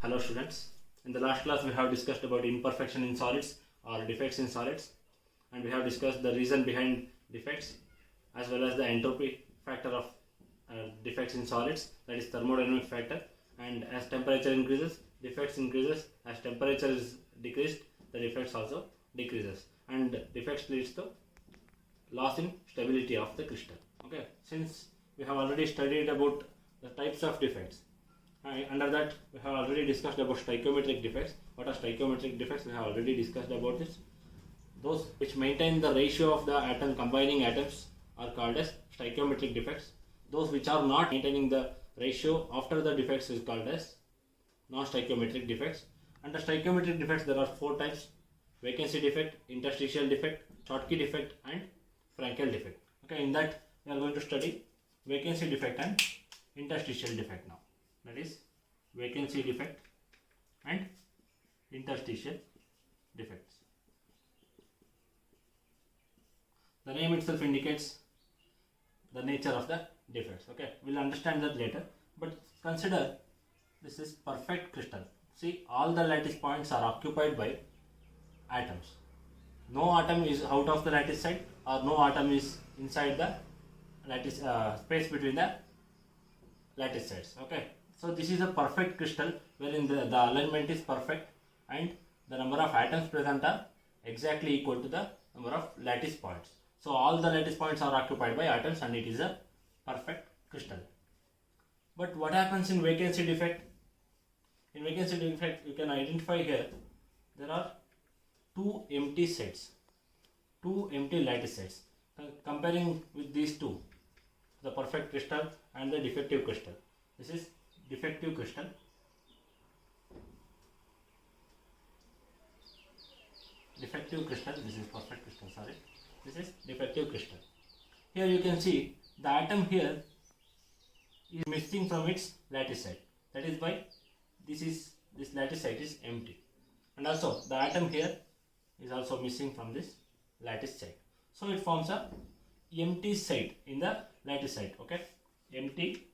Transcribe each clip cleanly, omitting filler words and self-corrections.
Hello students. In the last class we have discussed about imperfection in solids or defects in solids, and we have discussed the reason behind defects as well as the entropy factor of defects in solids, that is thermodynamic factor. And as temperature increases, defects increases. As temperature is decreased, the defects also decreases, and defects leads to loss in stability of the crystal. Okay, since we have already studied about the types of defects, under that we have already discussed about stoichiometric defects. What are stoichiometric defects? We have already discussed about this. Those which maintain the ratio of the atom combining atoms are called as stoichiometric defects. Those which are not maintaining the ratio after the defects is called as non-stoichiometric defects. Under stoichiometric defects there are four types: vacancy defect, interstitial defect, Schottky defect and Frankel defect. Okay, in that we are going to study vacancy defect and interstitial defect now. That is vacancy defect and interstitial defects. The name itself indicates the nature of the defects. Okay, we'll understand that later, but consider this is perfect crystal. See, all the lattice points are occupied by atoms. No atom is out of the lattice side, or no atom is inside the lattice space between the lattice sides. Okay, so this is a perfect crystal wherein the alignment is perfect and the number of atoms present are exactly equal to the number of lattice points. So all the lattice points are occupied by atoms and it is a perfect crystal. But what happens in vacancy defect? In vacancy defect you can identify here there are two empty sets, two empty lattice sets. Comparing with these two, the perfect crystal and the defective crystal. This is defective crystal. Defective crystal, this is perfect crystal, sorry. This is defective crystal. Here you can see the atom here is missing from its lattice side. That is why this lattice side is empty. And also the atom here is also missing from this lattice side. So it forms a empty side in the lattice side. Okay, empty,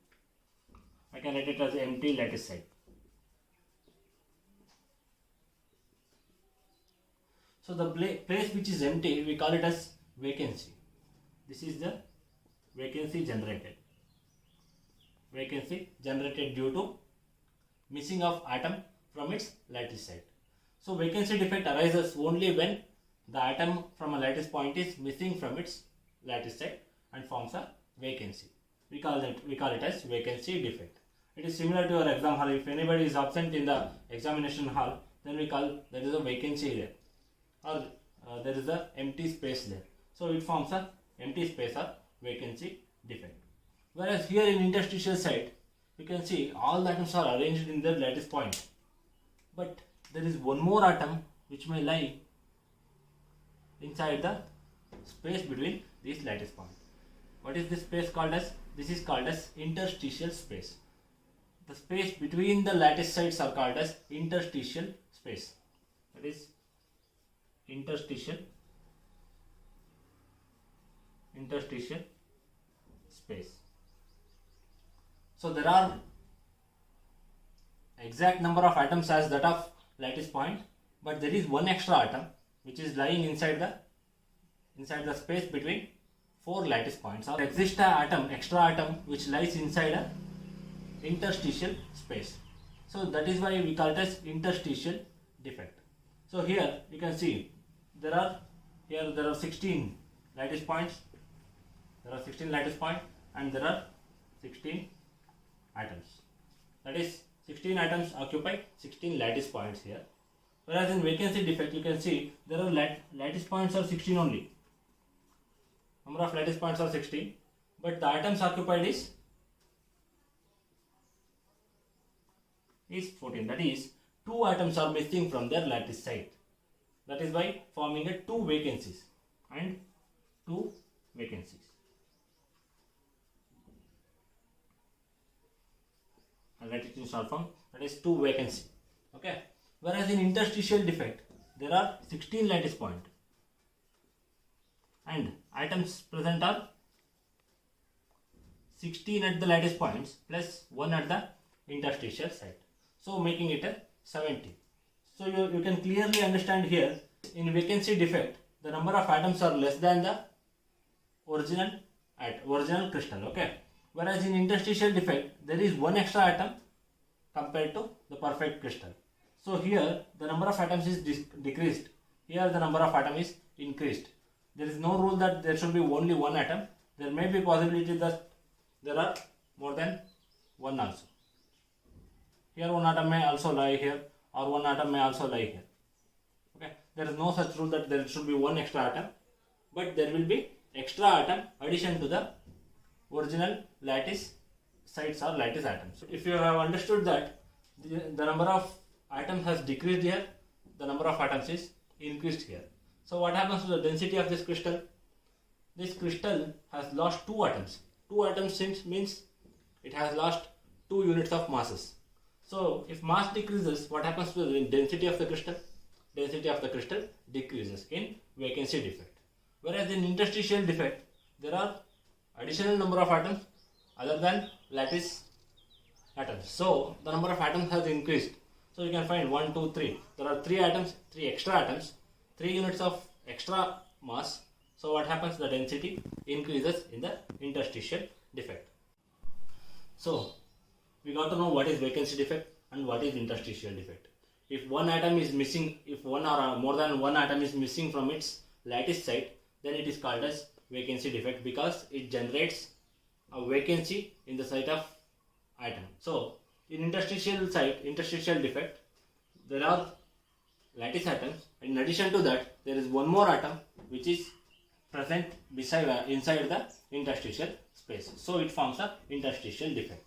I can write it as empty lattice side. So the place which is empty, we call it as vacancy. This is the vacancy generated. Vacancy generated due to missing of atom from its lattice side. So vacancy defect arises only when the atom from a lattice point is missing from its lattice side and forms a vacancy. We call it as vacancy defect. It is similar to your exam hall. If anybody is absent in the examination hall, then we call there is a vacancy there, or there is a empty space there. So it forms a empty space or vacancy defect. Whereas here in interstitial side, you can see all the atoms are arranged in their lattice point, but there is one more atom which may lie inside the space between these lattice points. What is this space called as? This is called as interstitial space. The space between the lattice sides are called as interstitial space. That is interstitial space. So there are exact number of atoms as that of lattice point, but there is one extra atom which is lying inside the space between four lattice points. Or exists an extra atom which lies inside a interstitial space. So that is why we call it as interstitial defect. So here you can see there are 16 lattice points. There are 16 lattice points and there are 16 atoms. That is 16 atoms occupy 16 lattice points here. Whereas in vacancy defect you can see there are lattice points are 16 only. Number of lattice points are 16, but the atoms occupied is 14. That is, two atoms are missing from their lattice side. That is why forming a two vacancies and two vacancies. I'll write it in short form. That is two vacancy. Okay. Whereas in interstitial defect there are 16 lattice points and atoms present are 16 at the lattice points plus 1 at the interstitial site. so making it a 70. So you can clearly understand here, in vacancy defect, the number of atoms are less than the original crystal, okay. Whereas in interstitial defect, there is one extra atom compared to the perfect crystal. So here the number of atoms is decreased. Here the number of atoms is increased. There is no rule that there should be only one atom. There may be possibility that there are more than one also. Here one atom may also lie here, or one atom may also lie here. Okay, there is no such rule that there should be one extra atom, but there will be extra atom addition to the original lattice sites or lattice atoms. So if you have understood that the number of atoms has decreased here, the number of atoms is increased here. So what happens to the density of this crystal? This crystal has lost 2 atoms. 2 atoms means it has lost 2 units of masses. So if mass decreases, what happens to the density of the crystal? Density of the crystal decreases in vacancy defect. Whereas in interstitial defect, there are additional number of atoms other than lattice atoms. So the number of atoms has increased. So you can find 1, 2, 3. There are 3 atoms, 3 extra atoms, 3 units of extra mass. So what happens? The density increases in the interstitial defect. So we got to know what is vacancy defect and what is interstitial defect. If one atom is missing, if one or more than one atom is missing from its lattice site, then it is called as vacancy defect because it generates a vacancy in the site of atom. So in interstitial defect, there are lattice atoms. In addition to that, there is one more atom which is present inside the interstitial space. So it forms a interstitial defect.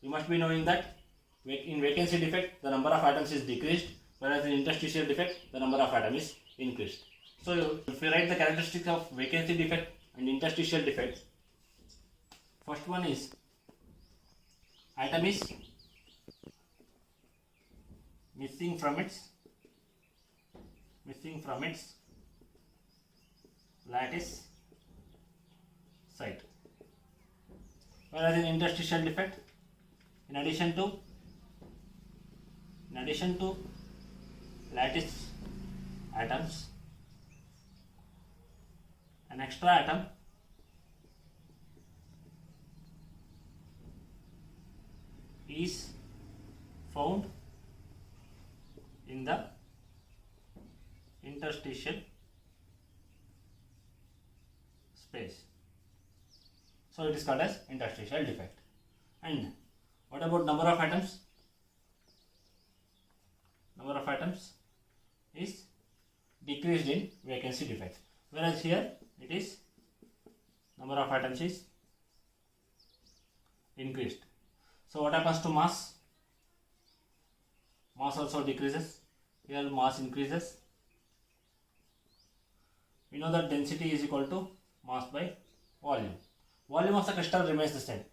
You must be knowing that in vacancy defect, the number of atoms is decreased, whereas in interstitial defect, the number of atoms is increased. So if we write the characteristics of vacancy defect and interstitial defect, first one is atom is missing from its lattice site. Whereas in interstitial defect, in addition to lattice atoms, an extra atom is found in the interstitial space. So it is called as interstitial defect. And what about number of atoms? Number of atoms is decreased in vacancy defect, whereas here it is number of atoms is increased. So what happens to mass? Mass also decreases. Here mass increases. We know that density is equal to mass by volume. Volume of the crystal remains the same.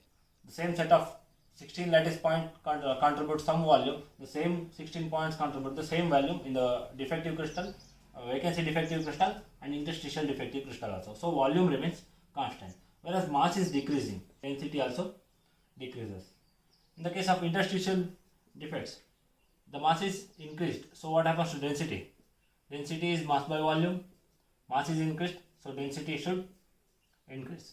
The same set of 16 lattice point contributes some volume. The same 16 points contribute the same volume in the defective crystal, vacancy defective crystal and interstitial defective crystal also. So volume remains constant, whereas mass is decreasing. Density also decreases. In the case of interstitial defects, the mass is increased. So what happens to density? Density is mass by volume. Mass is increased, so density should increase.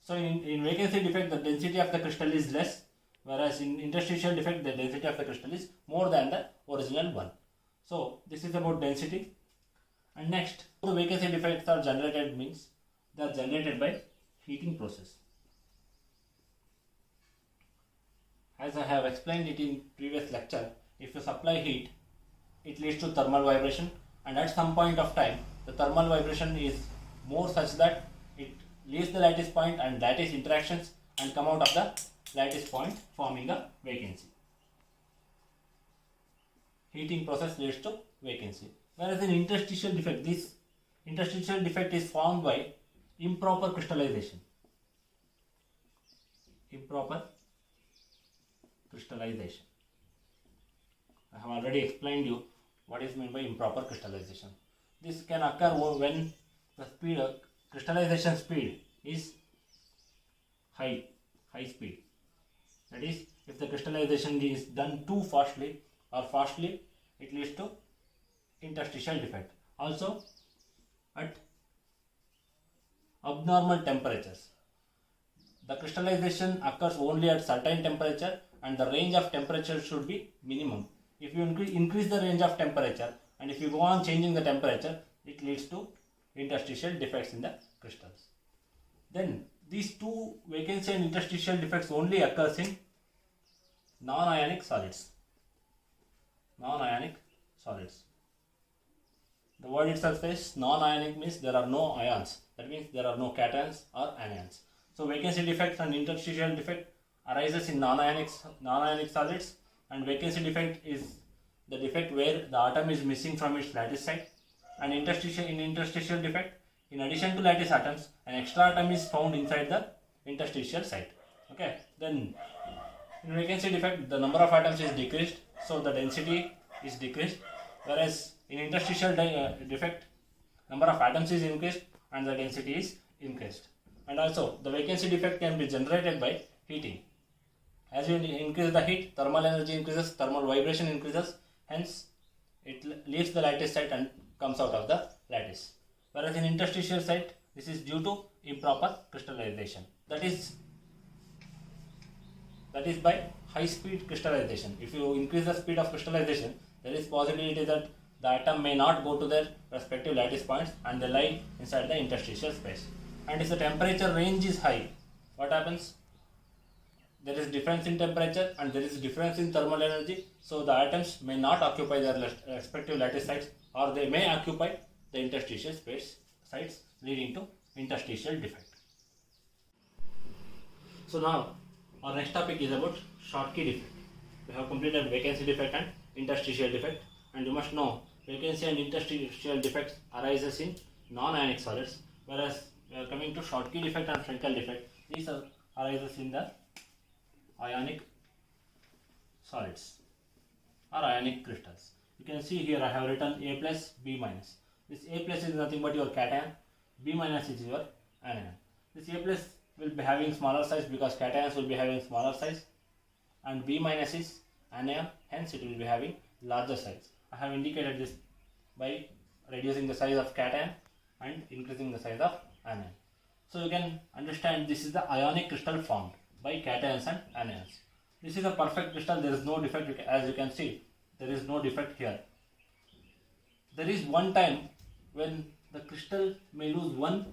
So in vacancy defect, the density of the crystal is less, whereas in interstitial defect, the density of the crystal is more than the original one. So this is about density. And next, the vacancy defects are generated means they are generated by heating process. As I have explained it in previous lecture, if you supply heat, it leads to thermal vibration, and at some point of time, the thermal vibration is more such that it leaves the lattice point and lattice interactions and come out of the lattice point, forming a vacancy. Heating process leads to vacancy. Whereas in interstitial defect, this interstitial defect is formed by improper crystallization. Improper crystallization. I have already explained you what is meant by improper crystallization. This can occur when the speed of crystallization speed is high speed. That is, if the crystallization is done too fastly, or fastly, it leads to interstitial defect. Also, at abnormal temperatures, the crystallization occurs only at certain temperature, and the range of temperature should be minimum. If you increase the range of temperature, and if you go on changing the temperature, it leads to interstitial defects in the crystals. Then these two vacancy and interstitial defects only occurs in non-ionic solids. Non-ionic solids. The word itself says non-ionic means there are no ions. That means there are no cations or anions. So vacancy defect and interstitial defect arises in non-ionic solids, and vacancy defect is the defect where the atom is missing from its lattice site, and interstitial defect, in addition to lattice atoms, an extra atom is found inside the interstitial site. Okay, then in vacancy defect the number of atoms is decreased, so the density is decreased, whereas in interstitial defect number of atoms is increased and the density is increased. And also the vacancy defect can be generated by heating. As you increase the heat, thermal energy increases, thermal vibration increases, hence it leaves the lattice site and comes out of the lattice. Whereas in interstitial site, this is due to improper crystallization. That is by high speed crystallization. If you increase the speed of crystallization, there is possibility that the atom may not go to their respective lattice points and they lie inside the interstitial space. And if the temperature range is high, what happens? There is difference in temperature and there is difference in thermal energy, so the atoms may not occupy their respective lattice sites, or they may occupy the interstitial space sites, leading to interstitial defect. So now our next topic is about Schottky defect. We have completed vacancy defect and interstitial defect, and you must know vacancy and interstitial defects arises in non-ionic solids, whereas we are coming to Schottky defect and Frenkel defect. These arises in the ionic solids or ionic crystals. You can see here I have written A plus, B minus. This A plus is nothing but your cation, B minus is your anion. This A plus will be having smaller size because cations will be having smaller size, and B minus is anion, hence it will be having larger size. I have indicated this by reducing the size of cation and increasing the size of anion. So you can understand this is the ionic crystal formed by cations and anions. This is a perfect crystal, there is no defect. As you can see, there is no defect here. There is one time when the crystal may lose one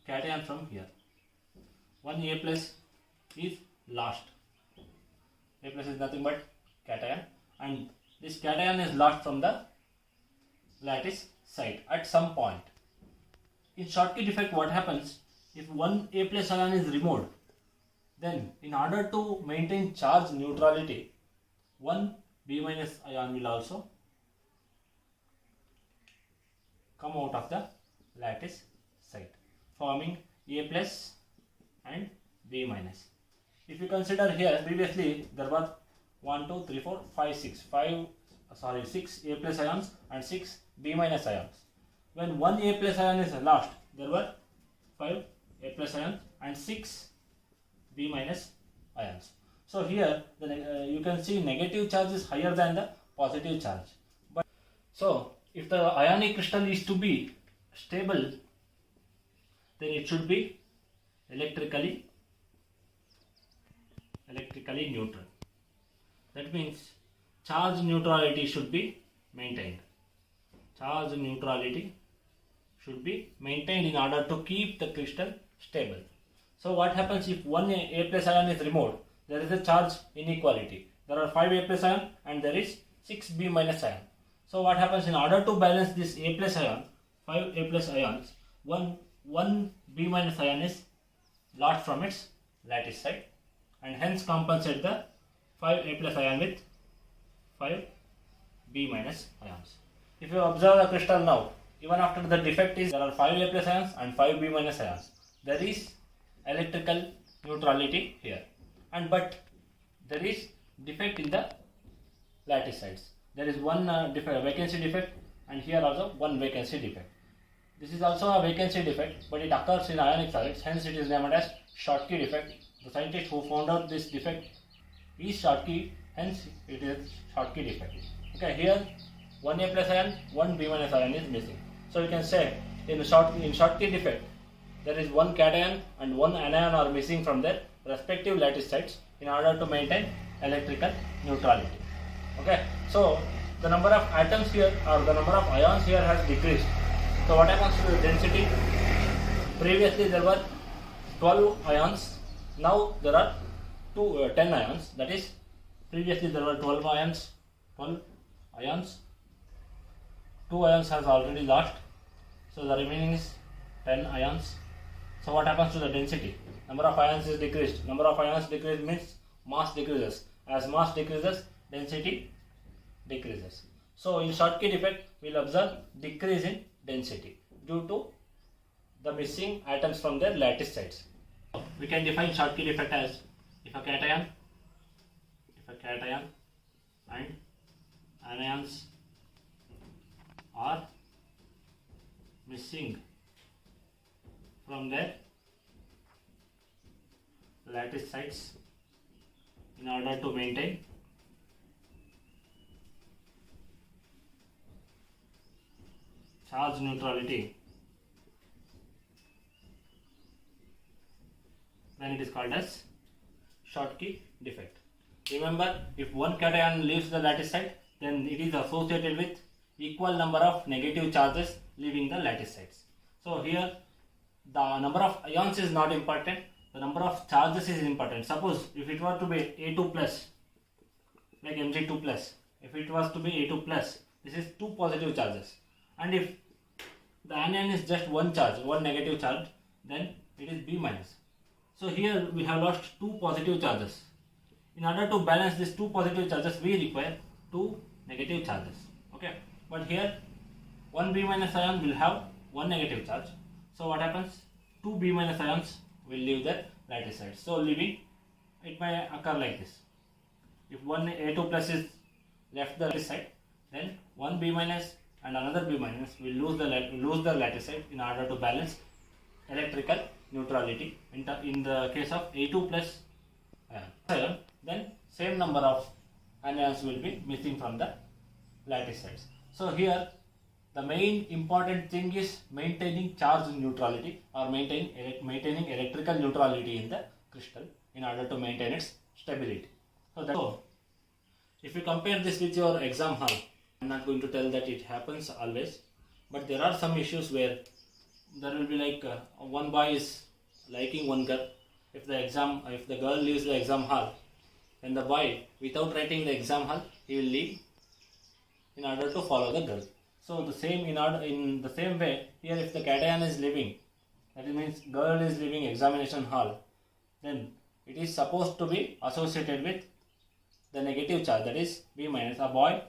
cation from here. One A plus is lost. A plus is nothing but cation, and this cation is lost from the lattice site at some point. In Schottky defect, what happens? If one A plus ion is removed, then in order to maintain charge neutrality, one B minus ion will also come out of the lattice site, forming A plus and B minus. If you consider here, previously there were 6 A plus ions and 6 B minus ions. When one A plus ion is lost, there were 5 A plus ions and 6 B minus ions. So here you can see negative charge is higher than the positive charge. But so if the ionic crystal is to be stable, then it should be electrically neutral. That means charge neutrality should be maintained. Charge neutrality should be maintained in order to keep the crystal stable. So what happens if one A plus ion is removed? There is a charge inequality. There are 5 A plus ion and there is 6 B minus ion. So what happens, in order to balance this A plus ion, 5 A plus ions, one B minus ion is lost from its lattice site, and hence compensate the 5 A plus ion with 5 B minus ions. If you observe the crystal now, even after the defect is there are 5 A plus ions and 5 B minus ions, there is electrical neutrality here, but there is defect in the lattice sites. There is one vacancy defect, and here also one vacancy defect. This is also a vacancy defect, but it occurs in ionic solids, hence it is named as Schottky defect. The scientist who found out this defect is Schottky, hence it is Schottky defect. Okay, here 1A plus ion, 1B minus ion is missing. So you can say in Schottky defect there is one cation and one anion are missing from their respective lattice sites in order to maintain electrical neutrality. Okay, so the number of atoms here or the number of ions here has decreased. So what happens to the density? Previously there were 12 ions, now there are 10 ions. That is, previously there were 12 ions, 2 ions has already lost, so the remaining is 10 ions. So what happens to the density? Number of ions is decreased. Number of ions decreased means mass decreases. As mass decreases, density decreases. So in Schottky defect, we will observe decrease in density due to the missing atoms from their lattice sites. We can define Schottky defect as if a cation and anions are missing from their lattice sites in order to maintain charge neutrality, then it is called as Schottky defect. Remember, if one cation leaves the lattice site, then it is associated with equal number of negative charges leaving the lattice sites. So here the number of ions is not important, the number of charges is important. Suppose if it were to be A2 plus, like Mg2 plus, if it was to be A2 plus, this is 2 positive charges, and if the anion is just one charge, one negative charge, then it is B minus. So here we have lost 2 positive charges. In order to balance these 2 positive charges, we require 2 negative charges. Okay, but here 1 B minus ion will have 1 negative charge. So what happens? 2 B minus ions will leave the lattice side. So leaving, it may occur like this. If one A2 plus is left the lattice side, then 1 B minus and another B minus will lose the lattice side in order to balance electrical neutrality. In the case of A2 plus ion, then same number of anions will be missing from the lattice sides. So here the main important thing is maintaining charge neutrality or maintaining electrical neutrality in the crystal in order to maintain its stability. So if you compare this with your exam hall, I am not going to tell that it happens always, but there are some issues where there will be like one boy is liking one girl. If the girl leaves the exam hall, then the boy, without writing the exam hall, he will leave in order to follow the girl. So in the same way, here if the cation is leaving, that means girl is leaving examination hall, then it is supposed to be associated with the negative charge, that is B minus, a boy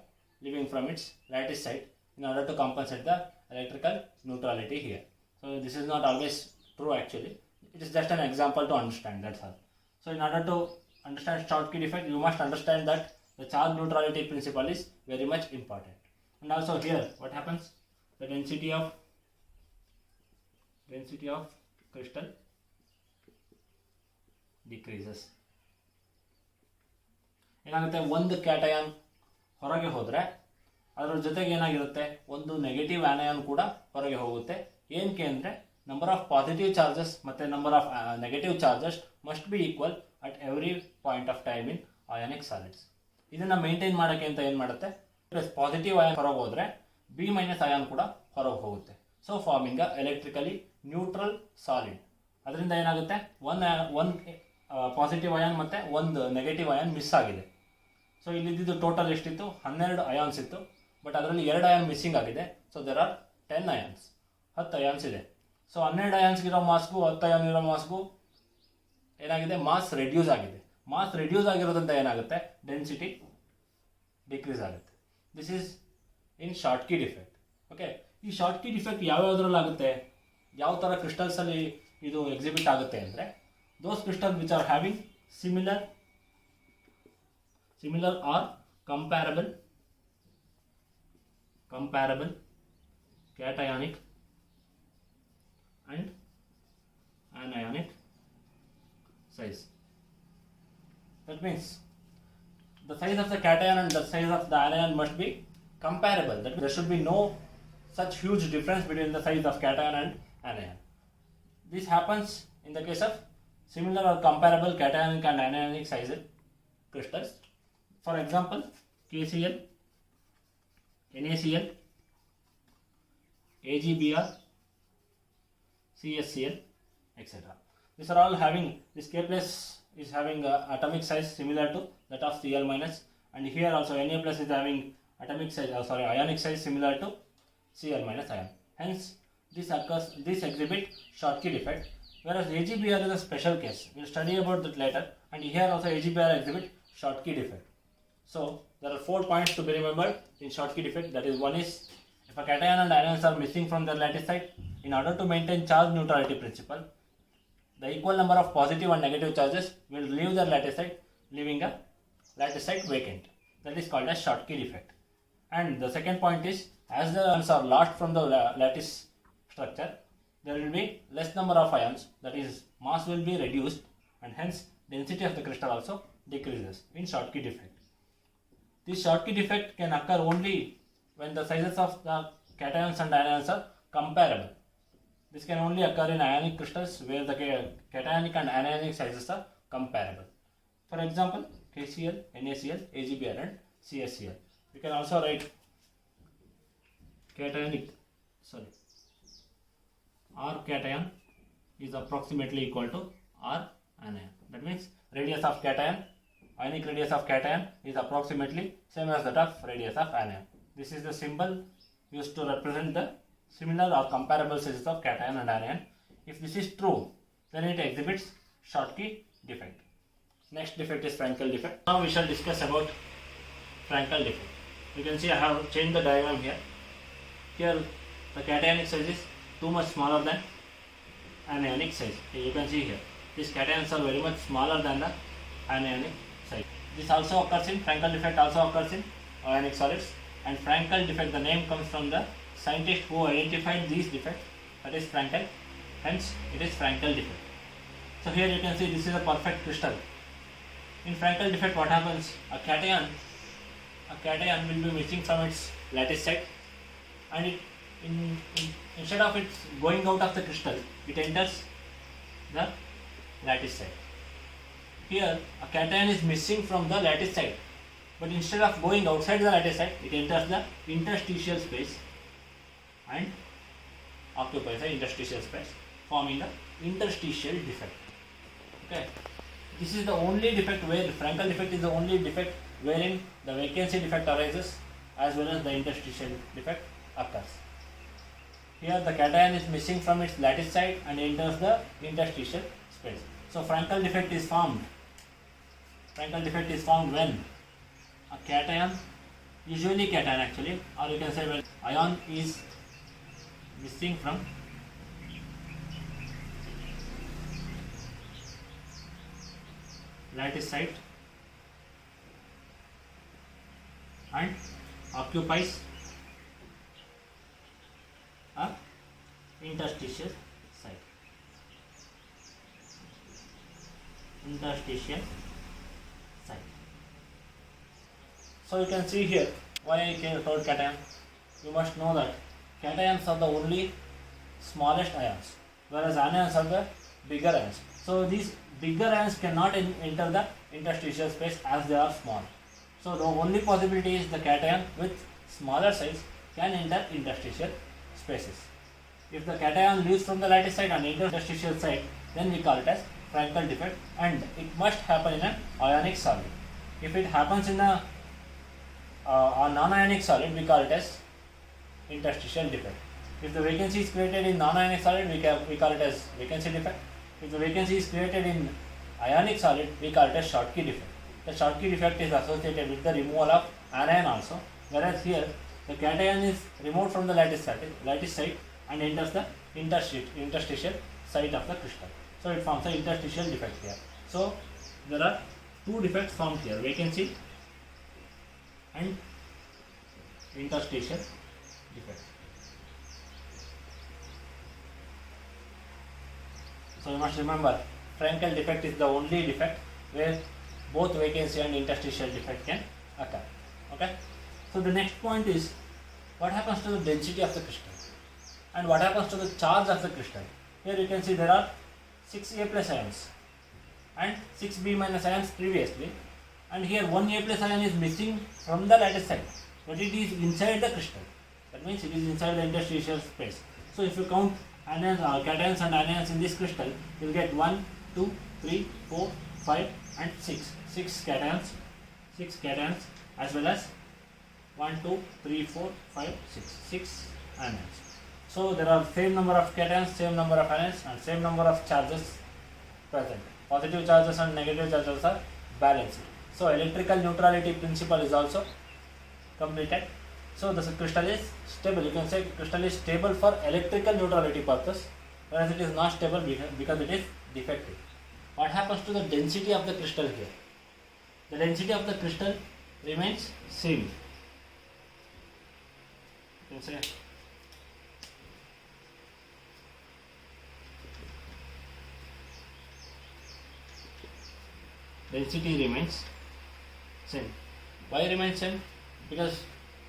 leaving from its lattice side in order to compensate the electrical neutrality here. So this is not always true actually. It is just an example to understand, that's all. So in order to understand Schottky defect, you must understand that the charge neutrality principle is very much important. And also here, what happens? The density of crystal decreases. ಏನಾಗುತ್ತೆ, ಒಂದು cation ಹೊರಗೆ ಹೋದರೆ ಅದರ ಜೊತೆಗೆ ಏನಾಗಿರುತ್ತೆ, ಒಂದು negative anion ಕೂಡ ಹೊರಗೆ ಹೋಗುತ್ತೆ. ಏನಕ್ಕೆ ಅಂದರೆ ನಂಬರ್ ಆಫ್ ಪಾಸಿಟಿವ್ ಚಾರ್ಜಸ್ ಮತ್ತು number of negative charges must be equal at every point of time in ionic solids. ಇದನ್ನು ಮೇಂಟೈನ್ ಮಾಡೋಕ್ಕೆ ಅಂತ ಏನು ಮಾಡುತ್ತೆ, ಪಾಸಿಟಿವ್ ಅಯಾನ್ ಹೊರಗೆ ಹೋದರೆ ಬಿ ಮೈನಸ್ ಅಯಾನ್ ಕೂಡ ಹೊರಗೆ ಹೋಗುತ್ತೆ. So forming electrically neutral solid. ಅದರಿಂದ ಏನಾಗುತ್ತೆ, ಒನ್ ಪಾಸಿಟಿವ್ ಅಯಾನ್ ಮತ್ತು ಒಂದು ನೆಗೆಟಿವ್ ಅಯಾನ್ ಮಿಸ್ ಆಗಿದೆ. ಸೊ ಇಲ್ಲಿದ್ದು ಟೋಟಲ್ ಎಷ್ಟಿತ್ತು, 12 ಅಯಾನ್ಸ್ ಇತ್ತು, ಬಟ್ ಅದರಲ್ಲಿ 2 ಅಯಾನ್ ಮಿಸ್ಸಿಂಗ್ ಆಗಿದೆ. So there are 10 ions, 10 ions ಇದೆ. ಸೊ 12 ಅಯಾನ್ಸ್ಗಿರೋ ಮಾಸ್ಗೂ 10 ಅಯಾನ್ ಇರೋ ಮಾಸ್ಗೂ ಏನಾಗಿದೆ, ಮಾಸ್ ರೆಡ್ಯೂಸ್ ಆಗಿದೆ. ಮಾಸ್ ರೆಡ್ಯೂಸ್ ಆಗಿರೋದ್ರಿಂದ ಏನಾಗುತ್ತೆ, ಡೆನ್ಸಿಟಿ ಡಿಕ್ರೀಸ್ ಆಗುತ್ತೆ. This is in Schottky defect. Okay, ಈ ಶಾರ್ಟ್ಕಿ ಡಿಫೆಕ್ಟ್ ಯಾವ್ಯಾವ್ದ್ರಲ್ಲಿ ಆಗುತ್ತೆ, ಯಾವ ಥರ ಕ್ರಿಸ್ಟಲ್ಸಲ್ಲಿ ಇದು ಎಕ್ಸಿಬಿಟ್ ಆಗುತ್ತೆ ಅಂದರೆ, those crystals which are having similar or comparable cationic and anionic size. That means the size of the cation and the size of the anion must be comparable. That means there should be no such huge difference between the size of cation and anion. This happens in the case of similar or comparable cationic and anionic sized crystals. For example, KCl, NaCl, AgBr, CSCl, etc. These are all having, this K plus is having atomic size similar to that of Cl minus, and here also Na plus is having atomic size, ionic size similar to Cl minus ion. Hence, this exhibit Schottky defect, whereas AgBr is a special case. We will study about that later, and here also AgBr exhibit Schottky defect. So there are 4 points to be remembered in Schottky defect. That is, one is, if a cation and anions are missing from their lattice site, in order to maintain charge neutrality principle, the equal number of positive and negative charges will leave their lattice site, leaving a lattice site vacant. That is called as Schottky defect. And the second point is, as the ions are lost from the lattice structure, there will be less number of ions, that is, mass will be reduced, and hence density of the crystal also decreases in Schottky defect. This Schottky defect can occur only when the sizes of the cations and anions are comparable. This can only occur in ionic crystals where the cationic and anionic sizes are comparable. For example, KCl, NaCl, AgBr and CSCl. We can also write R cation is approximately equal to R anion. That means radius of cation, ionic radius of cation is approximately same as that of radius of anion. This is the symbol used to represent the similar or comparable sizes of cation and anion. If this is true, then it exhibits Schottky defect. Next defect is Frankel defect. Now we shall discuss about Frankel defect. You can see I have changed the diagram here. Here the cationic size is too much smaller than anionic size. You can see here, these cations are very much smaller than the anionic size. This also occurs in, Frankel defect also occurs in ionic solids. And Frankel defect, the name comes from the scientist who identified these defects, that is Frankel. Hence it is Frankel defect. So here you can see this is a perfect crystal. In Frankel defect, what happens? A cation will be missing from its lattice site, and instead of it going out of the crystal, it enters the lattice site. Here a cation is missing from the lattice site, but instead of going outside the lattice site, it enters the interstitial space and occupies the interstitial space, forming the interstitial defect. Okay, this is the only defect where Frankel defect is the only defect wherein the vacancy defect arises as well as the interstitial defect occurs. Here the cation is missing from its lattice site and enters the interstitial space. So Frankel defect is formed. Frankel defect is formed when a cation, usually cation actually, or you can say when ion is missing from lattice site and occupies a interstitial site. Interstitial site. So you can see here why I told cation. You must know that cations are the only smallest ions, whereas anions are the bigger ions. So these bigger ions cannot enter the interstitial space as they are small. So the only possibility is the cation with smaller size can enter interstitial spaces. If the cation leaves from the lattice site and enters interstitial site, then we call it as Frankel defect, and it must happen in an ionic solid. If it happens in a non-ionic solid, we call it as interstitial defect. If the vacancy is created in non-ionic solid, we call it as vacancy defect. If the vacancy is created in ionic solid, we call it as Schottky defect. The Schottky defect is associated with the removal of anion also, whereas here the cation is removed from the lattice site and enters the interstitial site of the crystal. So it forms an interstitial defect here. So there are two defects formed here, vacancy and interstitial defect. So you must remember, Frankel defect is the only defect where both vacancy and interstitial defect can occur. Okay. So the next point is what happens to the density of the crystal and what happens to the charge of the crystal. Here you can see there are 6 A plus ions and 6 B minus ions previously, and here 1 A plus ion is missing from the lattice side, but it is inside the crystal. That means it is inside the interstitial space. So if you count anions, cations and anions in this crystal, you will get 1, 2, 3, 4, 5 and 6. 6 cations as well as 1, 2, 3, 4, 5, 6. 6 anions. So there are same number of cations, same number of anions and same number of charges present. Positive charges and negative charges are balanced. So electrical neutrality principle is also completed. So the crystal is stable. You can say crystal is stable for electrical neutrality purpose, whereas it is not stable because it is defective. What happens to the density of the crystal here? The density of the crystal remains same. You can say density remains same. Why remains same? Because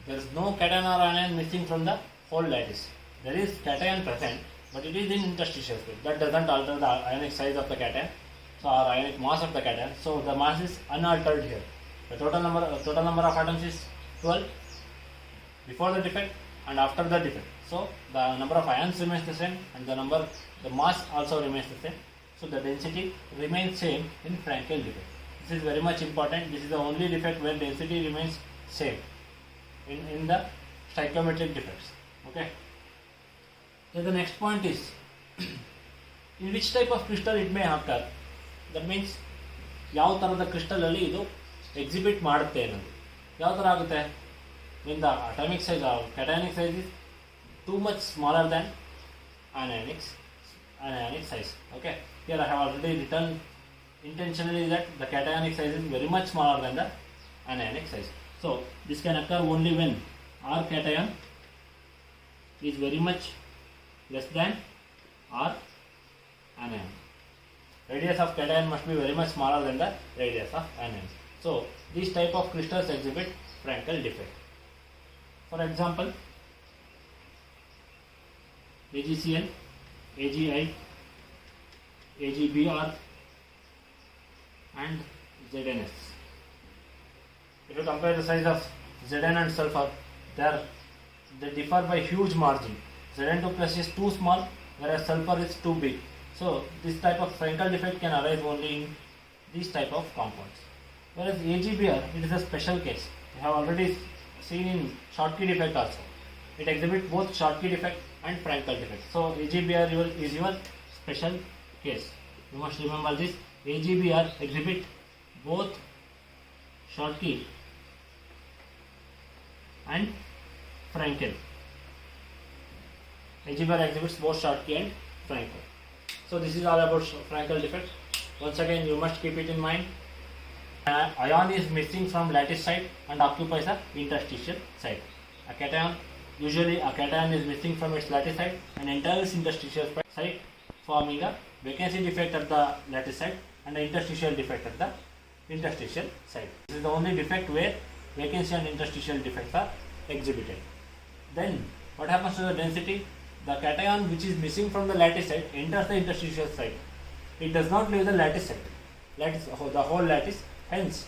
there is no cation or anion missing from the whole lattice. There is cation present, but it is in interstitial space. That doesn't alter the ionic size of the cation, so or ionic mass of the cation. So the mass is unaltered here. The total number of atoms is 12 before the defect and after the defect. So the number of ions remains the same, and the mass also remains the same. So the density remains same in Frankel defect. This is very much important. This is the only defect where density remains same in the stoichiometric defects. Okay. So the next point is in which type of crystal it may occur. That means ಯಾವ ಥರದ crystal ಅಲ್ಲಿ ಇದು exhibit ಮಾಡುತ್ತೆ ಅನ್ನೋದು. ಯಾವ ಥರ ಆಗುತ್ತೆ? when the atomic size or cationic size is too much smaller than anionic size. Okay. Here I have already written intentionally that the cationic size is very much smaller than the anionic size. So this can occur only when R cation is very much less than R anion. Radius of cation must be very much smaller than the radius of anion. So these type of crystals exhibit Frankel defect. For example, AgCl, AgI, AgBr and ZnS. If you compare the size of Zn and sulfur, they differ by huge margin. Zn2 plus is too small, whereas sulfur is too big. So this type of Frankel defect can arise only in these type of compounds. Whereas AgBr, it is a special case. We have already seen in Schottky defect also. It exhibits both Schottky defect and Frankel defect. So AgBr is your special case. You must remember this. AgBr exhibit both Schottky and Frankel. AgBr exhibits both Schottky and Frankel. So this is all about Frankel defect. Once again, you must keep it in mind. Ion is missing from lattice side and occupies the interstitial side. Usually a cation is missing from its lattice side and enters interstitial side, forming a vacancy defect at the lattice side and an interstitial defect at the interstitial side. This is the only defect where vacancy and interstitial defects are exhibited. Then what happens to the density? The cation which is missing from the lattice side enters the interstitial side. It does not leave the lattice side, the whole lattice. Hence,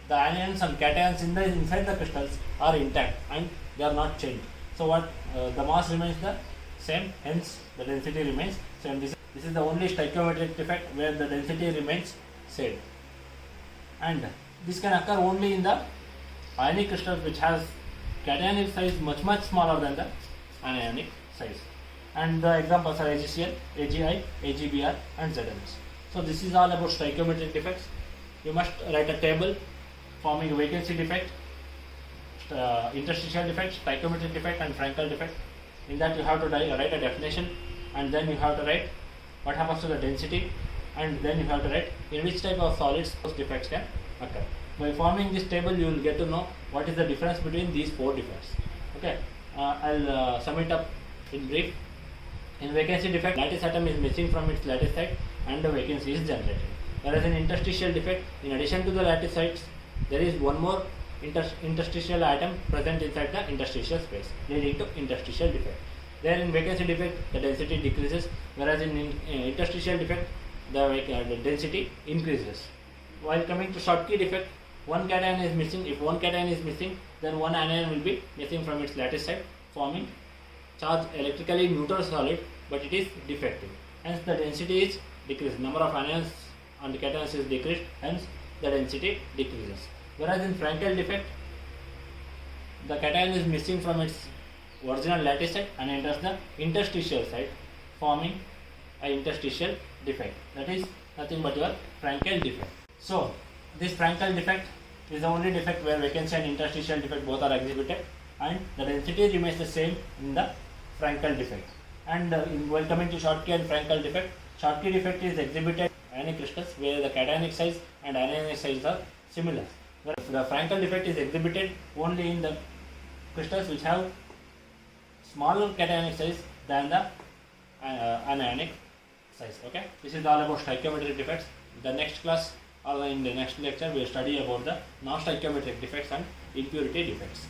the anions and cations inside the crystals are intact and they are not changed. So what the mass remains the same. Hence, the density remains same. This is the only stoichiometric defect where the density remains same. And this can occur only in the ionic crystals which has cationic size much smaller than the anionic size. And the examples are AgCl, AgI, AgBr and ZnS. So this is all about stoichiometric defects. You must write a table forming a vacancy defect, interstitial defect, stoichiometric defect and Frankel defect. In that you have to write a definition, and then you have to write what happens to the density, and then you have to write in which type of solids those defects can occur. By forming this table, you will get to know what is the difference between these 4 defects. Okay, I'll sum it up in brief. In vacancy defect, lattice atom is missing from its lattice side and the vacancy is generated. Whereas in interstitial defect, in addition to the lattice sites, there is one more interstitial atom present inside the interstitial space, leading to interstitial defect. There in vacancy defect, the density decreases, whereas in interstitial defect, the density increases. While coming to Schottky defect, one cation is missing. If one cation is missing, then one anion will be missing from its lattice site, forming charged electrically neutral solid, but it is defective. Hence, the density is decreased. Number of anions on the cations is decreased. Hence, the density decreases. Whereas in Frankel defect, the cation is missing from its original lattice site and enters the interstitial site, forming an interstitial defect. That is nothing but your Frankel defect. So, this Frankel defect is the only defect where vacancy and interstitial defect both are exhibited, and the density remains the same in the Frankel defect. And while coming to Schottky and Frankel defect, Schottky defect is exhibited in ionic crystals where the cationic size and anionic size are similar. Whereas the Frankel defect is exhibited only in the crystals which have smaller cationic size than the anionic size. Okay, this is all about stoichiometric defects. The next class or in the next lecture we will study about the non-stoichiometric defects and impurity defects.